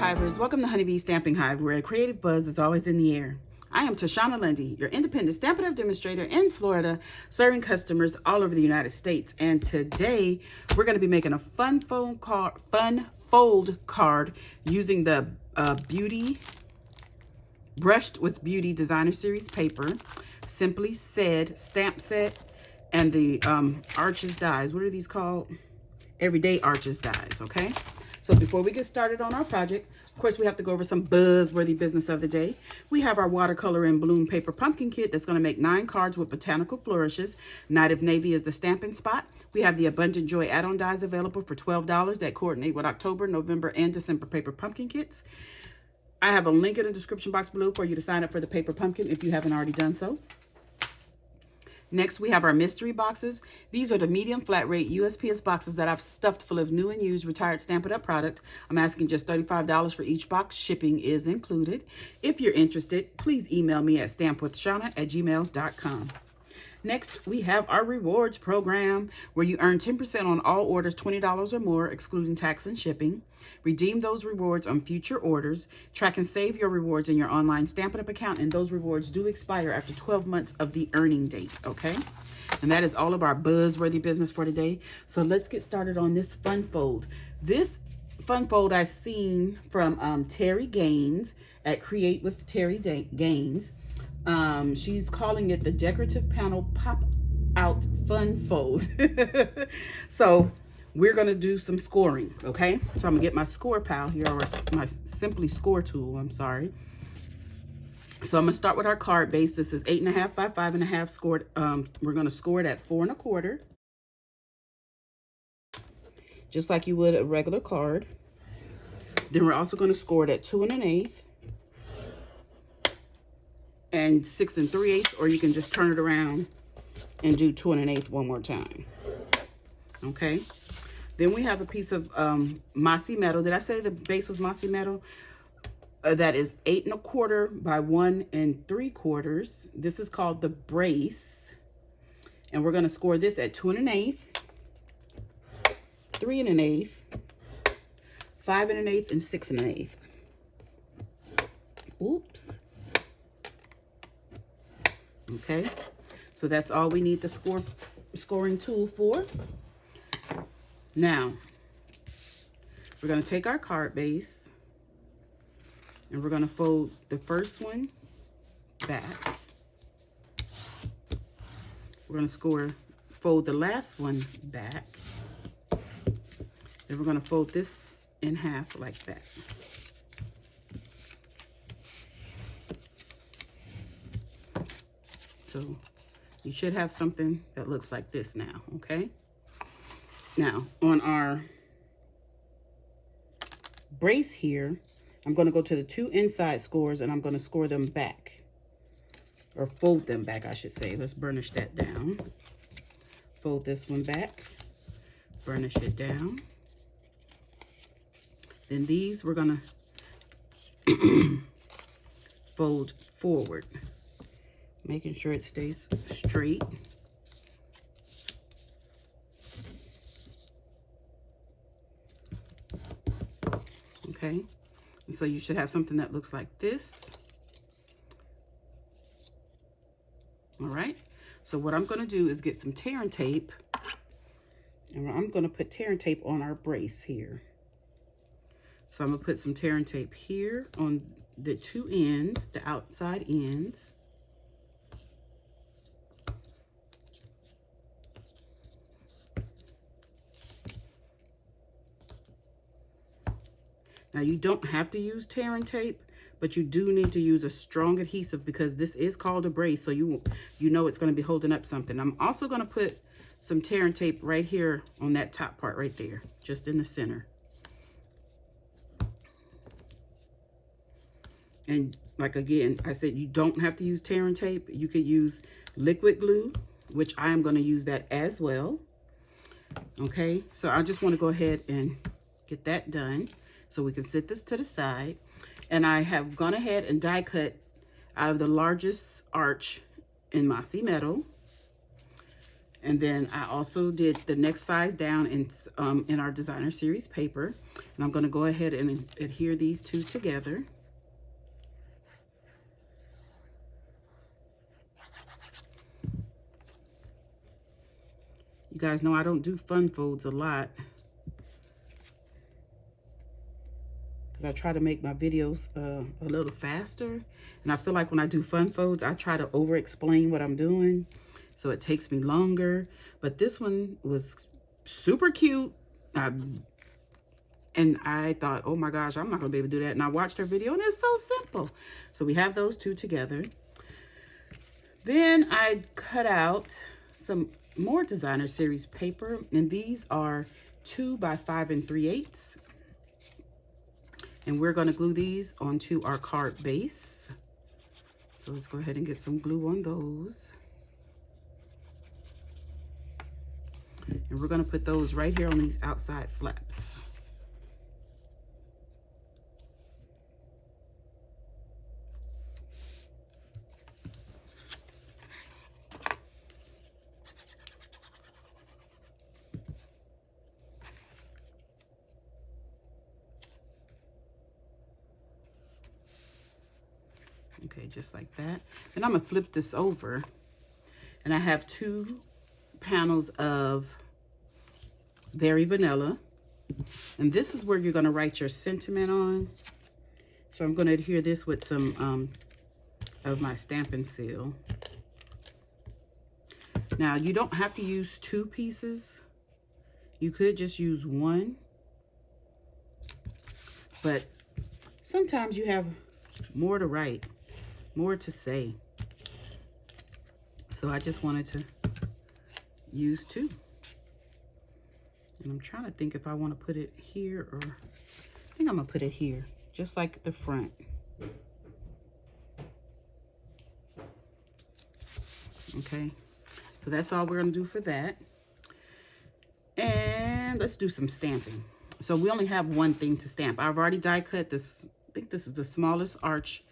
Hivers, welcome to Honeybee Stamping Hive, where a creative buzz is always in the air. I am Tashana Lundy, your independent Stampin' Up demonstrator in Florida, serving customers all over the United States. And today we're going to be making a fun fold card using the Beauty Brushed with Beauty Designer Series paper, Simply Said stamp set, and the Arches dies. What are these called? Everyday Arches dies, okay? So before we get started on our project, of course, we have to go over some buzzworthy business of the day. We have our watercolor and bloom paper pumpkin kit that's going to make 9 cards with botanical flourishes. Night of Navy is the stamping spot. We have the Abundant Joy add-on dies available for $12 that coordinate with October, November, and December paper pumpkin kits. I have a link in the description box below for you to sign up for the paper pumpkin if you haven't already done so. Next, we have our mystery boxes. These are the medium flat rate USPS boxes that I've stuffed full of new and used retired Stampin' Up product. I'm asking just $35 for each box. Shipping is included. If you're interested, please email me at stampwithshawna@gmail.com. Next, we have our rewards program where you earn 10% on all orders $20 or more, excluding tax and shipping. Redeem those rewards on future orders. Track and save your rewards in your online Stampin' Up account, and those rewards do expire after 12 months of the earning date, okay? And that is all of our buzzworthy business for today. So let's get started on this fun fold. This fun fold I've seen from Terry Gaines at Create with Terry Gaines. She's calling it the Decorative Panel Pop Out Fun Fold. So we're going to do some scoring, okay? So I'm going to get my score pal here, or my Simply Score tool, I'm sorry. So I'm going to start with our card base. This is 8.5 by 5.5 scored. We're going to score it at 4 1/4. Just like you would a regular card. Then we're also going to score it at 2 1/8. And 6 3/8, or you can just turn it around and do 2 1/8 one more time. Okay. Then we have a piece of mossy metal. Did I say the base was mossy metal? That is 8 1/4 by 1 3/4. This is called the brace, and we're going to score this at 2 1/8, 3 1/8, 5 1/8, and 6 1/8. Oops. Okay, so that's all we need the scoring tool for. Now, we're going to take our card base and we're going to fold the first one back. We're going to fold the last one back. Then we're going to fold this in half like that. So you should have something that looks like this now, okay? Now, on our brace here, I'm going to go to the 2 inside scores and I'm going to score them back. Or fold them back, I should say. Let's burnish that down. Fold this one back. Burnish it down. Then these we're going to fold forward, making sure it stays straight. Okay, and so you should have something that looks like this. All right, so what I'm going to do is get some tear and tape, and I'm going to put tear and tape on our brace here. So I'm going to put some tear and tape here on the 2 ends, the outside ends. Now, you don't have to use tear and tape, but you do need to use a strong adhesive because this is called a brace, so you know it's going to be holding up something. I'm also going to put some tear and tape right here on that top part right there, just in the center. And like again, I said you don't have to use tear and tape. You could use liquid glue, which I am going to use that as well. Okay, so I just want to go ahead and get that done. So we can set this to the side. And I have gone ahead and die cut out of the largest arch in mossy metal. And then I also did the next size down in our designer series paper. And I'm going to go ahead and adhere these two together. You guys know I don't do fun folds a lot, because I try to make my videos a little faster. And I feel like when I do fun folds, I try to over explain what I'm doing, so it takes me longer. But this one was super cute. And I thought, oh my gosh, I'm not gonna be able to do that. And I watched her video and it's so simple. So we have those two together. Then I cut out some more designer series paper, and these are 2 by 5 3/8. And we're gonna glue these onto our card base. So let's go ahead and get some glue on those. And we're gonna put those right here on these outside flaps. Okay, just like that. Then I'm gonna flip this over, and I have 2 panels of Very Vanilla. And this is where you're gonna write your sentiment on. So I'm gonna adhere this with some of my Stampin' Seal. Now, you don't have to use 2 pieces. You could just use 1. But sometimes you have more to write, more to say. So I just wanted to use 2. And I'm trying to think if I want to put it here, or I think I'm gonna put it here, just like the front. Okay, so that's all we're gonna do for that. And let's do some stamping. So we only have 1 thing to stamp. I've already die cut this. I think this is the smallest arch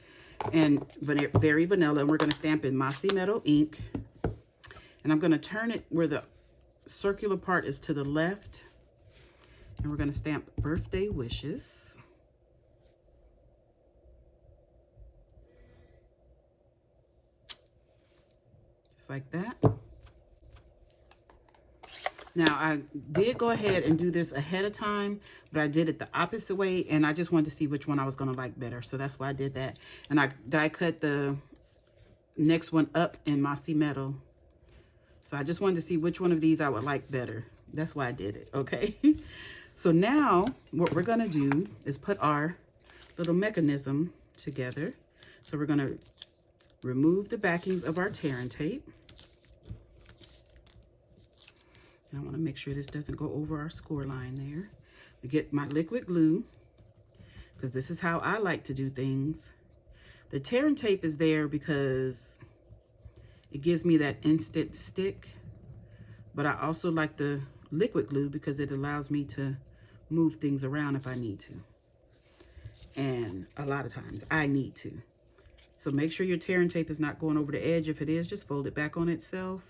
and Very Vanilla, and we're going to stamp in Mossy Meadow ink. And I'm going to turn it where the circular part is to the left, and we're going to stamp Birthday Wishes. Just like that. Now, I did go ahead and do this ahead of time, but I did it the opposite way, and I just wanted to see which one I was going to like better. So that's why I did that. And I die cut the next one up in Mossy Meadow. So I just wanted to see which one of these I would like better. That's why I did it, okay? So now what we're going to do is put our little mechanism together. So we're going to remove the backings of our tearing tape. And I want to make sure this doesn't go over our score line there. We get my liquid glue, because this is how I like to do things. The tearing tape is there because it gives me that instant stick, but I also like the liquid glue because it allows me to move things around if I need to. And a lot of times I need to. So make sure your tearing tape is not going over the edge. If it is, just fold it back on itself.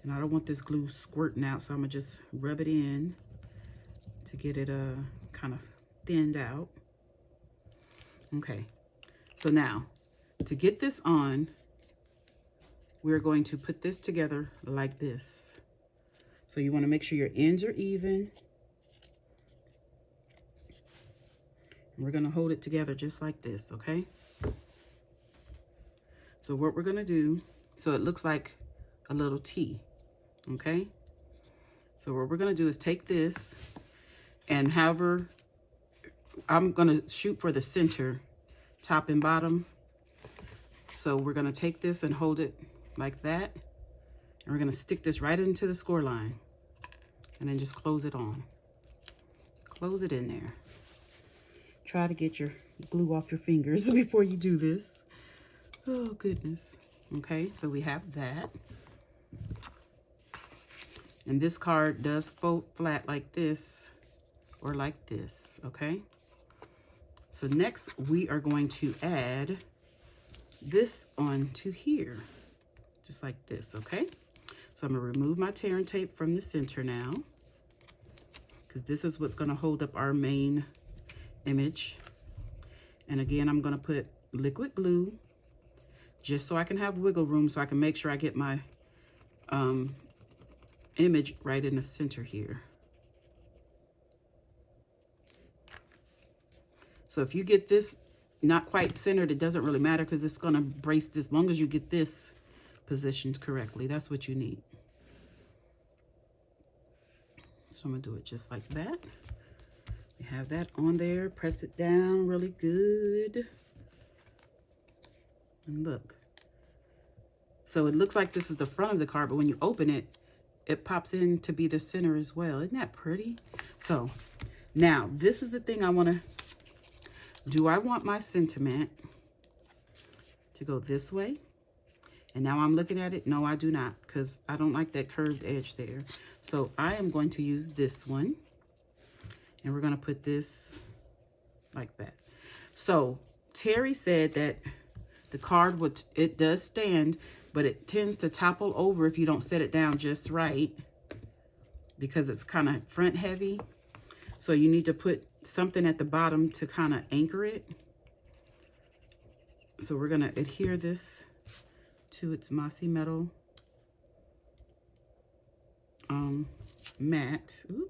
And I don't want this glue squirting out, so I'm gonna just rub it in to get it kind of thinned out. Okay, so now to get this on, we're going to put this together like this. So you want to make sure your ends are even. And we're going to hold it together just like this, okay? So what we're going to do, so it looks like a little T, okay? So what we're going to do is take this, and however, I'm going to shoot for the center, top and bottom. So we're going to take this and hold it like that. And we're going to stick this right into the score line. And then just close it on. Close it in there. Try to get your glue off your fingers before you do this. Oh, goodness. Okay, so we have that. And this card does fold flat like this or like this, okay? So next, we are going to add this onto here. just like this, okay? So I'm going to remove my tear and tape from the center now, because this is what's going to hold up our main image. And again, I'm going to put liquid glue just so I can have wiggle room, so I can make sure I get my image right in the center here. So if you get this not quite centered, it doesn't really matter, because it's going to brace this. As long as you get this positioned correctly, that's what you need. So I'm going to do it just like that. You have that on there. Press it down really good. And look. So it looks like this is the front of the card, but when you open it, it pops in to be the center as well. Isn't that pretty? So now this is the thing I want to do. I want my sentiment to go this way. And now I'm looking at it. No, I do not, because I don't like that curved edge there. So I am going to use this one. And we're going to put this like that. So Terry said that the card it does stand, but it tends to topple over if you don't set it down just right, because it's kind of front heavy. So you need to put something at the bottom to kind of anchor it. So we're going to adhere this to its mossy metal mat. Ooh.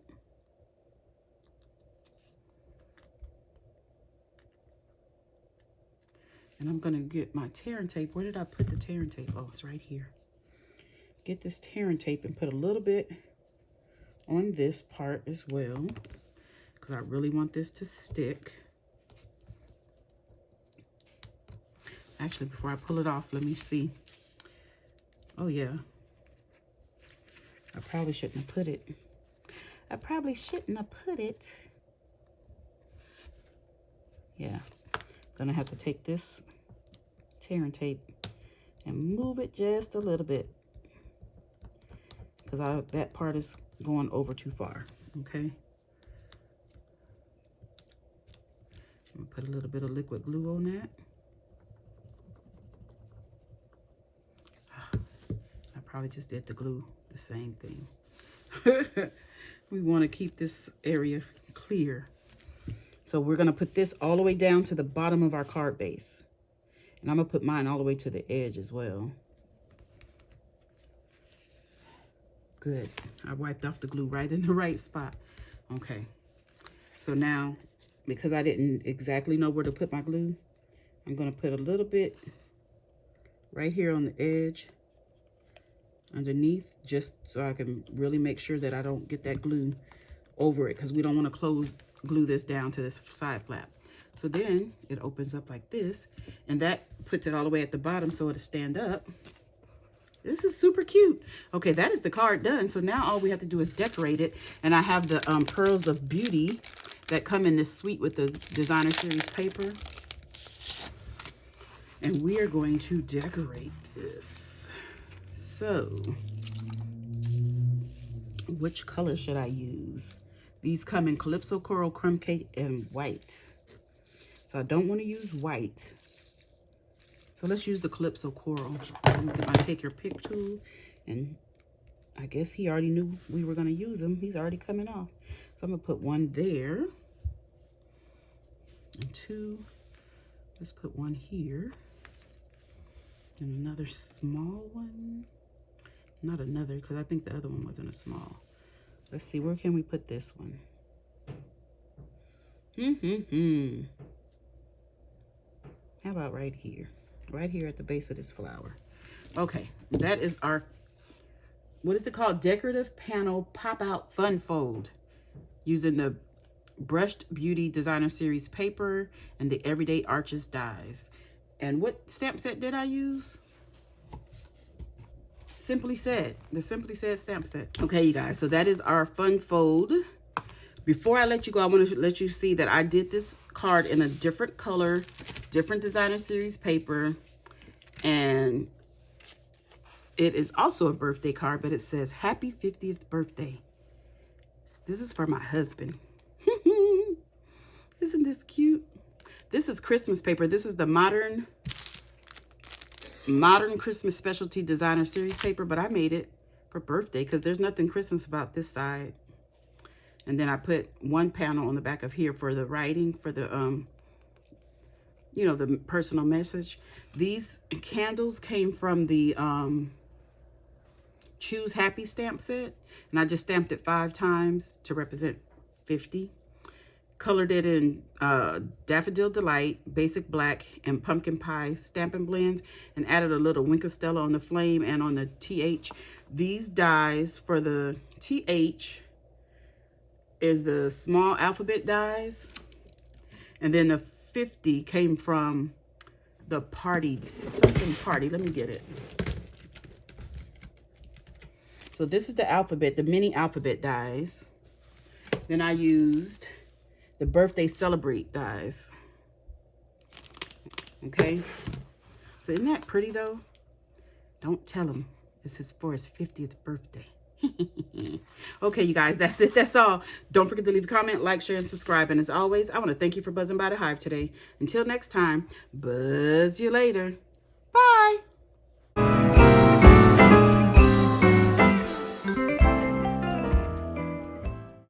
And I'm going to get my tear and tape. Where did I put the tear and tape? Oh, it's right here. Get this tear and tape and put a little bit on this part as well, because I really want this to stick. Actually, before I pull it off, let me see. Oh, yeah. I probably shouldn't have put it. Yeah. Gonna have to take this tear and tape and move it just a little bit, because that part is going over too far. Okay. I'm gonna put a little bit of liquid glue on that. I probably just did the glue the same thing. We want to keep this area clear. So we're going to put this all the way down to the bottom of our card base. And I'm going to put mine all the way to the edge as well. Good. I wiped off the glue right in the right spot. Okay. So now, because I didn't exactly know where to put my glue, I'm going to put a little bit right here on the edge underneath, just so I can really make sure that I don't get that glue over it, because we don't want to glue this down to this side flap. So then it opens up like this, and that puts it all the way at the bottom so it'll stand up. This is super cute. Okay, that is the card done. So now all we have to do is decorate it. And I have the Pearls of Beauty that come in this suite with the designer series paper. And we are going to decorate this. So, which color should I use? These come in Calypso Coral, Crumb Cake, and white. So I don't want to use white. So let's use the Calypso Coral. I'm going to take your pick tool, and I guess he already knew we were going to use them. He's already coming off. So I'm going to put one there. And two. Let's put one here. And another small one. Not another, because I think the other one wasn't a small. Let's see, where can we put this one? How about right here? Right here at the base of this flower. Okay, that is our, what is it called? Decorative Panel Pop-Out Fun Fold. Using the Brushed Beauty Designer Series paper and the Everyday Arches dies. And what stamp set did I use? Simply Said, the Simply Said stamp set. Okay, you guys, so that is our fun fold. Before I let you go, I want to let you see that I did this card in a different color, different designer series paper, and it is also a birthday card, but it says Happy 50th Birthday. This is for my husband. Isn't this cute? This is Christmas paper. This is the Modern Modern Christmas Specialty Designer Series paper, but I made it for birthday because there's nothing Christmas about this side. And then I put one panel on the back of here for the writing, for the, you know, the personal message. These candles came from the Choose Happy stamp set. And I just stamped it 5 times to represent 50. Colored it in Daffodil Delight, Basic Black, and Pumpkin Pie Stampin' Blends, and added a little Wink of Stella on the flame and on the TH. These dies for the TH is the small alphabet dies, and then the 50 came from the party, something party. Let me get it. So this is the alphabet, the mini alphabet dies. Then I used the birthday celebrate dies. Okay. So isn't that pretty though? Don't tell him this is for his 50th birthday. Okay, you guys, that's it. That's all. Don't forget to leave a comment, like, share, and subscribe. And as always, I want to thank you for buzzing by the Hive today. Until next time, buzz you later.